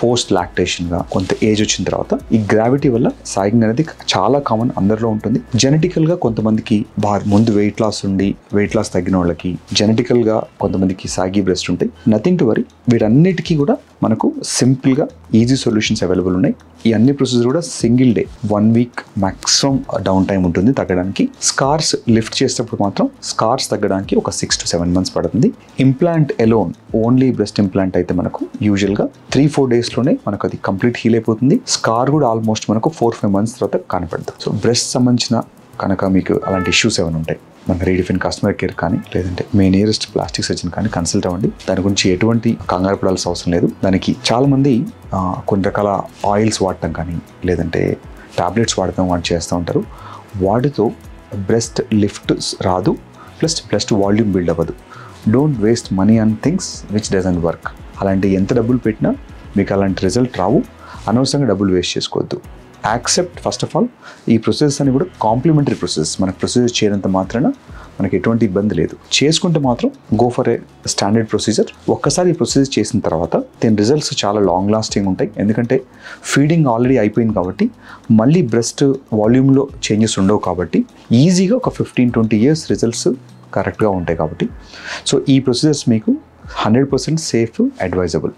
Post లాక్టేషన్గా కొంత age వచ్చిన తర్వాత ఈ గ్రావిటీ వల్ల సాగింగ్ అనేది చాలా కామన్, అందరిలో ఉంటుంది. జెనెటికల్గా కొంతమందికి ముందు వెయిట్ లాస్ తగ్గిన వాళ్ళకి జెనెటికల్గా కొంతమందికి సాగి బ్రెస్ట్ ఉంటాయి. నథింగ్ టు వరీ, వీటన్నిటికీ కూడా మనకు సింపుల్గా ఈజీ సొల్యూషన్స్ అవైలబుల్ ఉన్నాయి. ఈ అన్ని ప్రొసీజర్ కూడా single day 1 week maximum down time ఉంటుంది తగ్గడానికి. స్కార్స్ లిఫ్ట్ చేసేటప్పుడు మాత్రం స్కార్స్ తగ్గడానికి ఒక 6 to 7 months పడుతుంది. Implant alone, only breast implant అయితే మనకు యూజువల్గా 3-4 daysలోనే మనకు అది కంప్లీట్ హీల్ అయిపోతుంది. స్కార్ కూడా ఆల్మోస్ట్ మనకు 4-5 months తర్వాత కనపడుతుంది. సో బ్రెస్ట్ సంబంధించిన కనుక మీకు అలాంటి ఇష్యూస్ ఏమైనా ఉంటాయి, మన రీడిఫైన్ కస్టమర్ కేర్ కానీ లేదంటే మీ నియరెస్ట్ ప్లాస్టిక్ సర్జన్ కానీ కన్సల్ట్ అవ్వండి. దాని గురించి ఎటువంటి కంగారు పడాల్సిన అవసరం లేదు. దానికి చాలామంది కొన్ని రకాల ఆయిల్స్ వాడటం కానీ లేదంటే టాబ్లెట్స్ వాడటం చేస్తూ ఉంటారు. వాటితో బ్రెస్ట్ లిఫ్ట్ రాదు, ప్లస్ బ్రెస్ట్ వాల్యూమ్ బిల్డ్ అవ్వదు. Don't waste money on things which doesn't work. అలాంటి ఎంత డబ్బులు పెట్టినా మీకు అలాంటి రిజల్ట్ రావు. అనవసరంగా డబ్బులు వేస్ట్ చేసుకోవద్దు. యాక్సెప్ట్ ఫస్ట్ ఆఫ్ ఆల్ ఈ ప్రొసెస్ అని కూడా కాంప్లిమెంటరీ ప్రొసెస్. మనకు ప్రొసీజర్ చేయనంత మాత్రాన మనకి ఎటువంటి ఇబ్బంది లేదు. చేసుకుంటే మాత్రం go for a standard procedure. ఒక్కసారి ఈ ప్రొసీజర్ చేసిన తర్వాత దీని రిజల్ట్స్ చాలా లాంగ్ లాస్టింగ్ ఉంటాయి. ఎందుకంటే ఫీడింగ్ ఆల్రెడీ అయిపోయింది కాబట్టి మళ్ళీ బ్రెస్ట్ వాల్యూమ్లో చేంజెస్ ఉండవు కాబట్టి ఈజీగా ఒక 15-20 years రిజల్ట్స్ కరెక్ట్గా ఉంటాయి కాబట్టి. సో ఈ ప్రొసీజర్స్ మీకు 100% సేఫ్, అడ్వైజబుల్.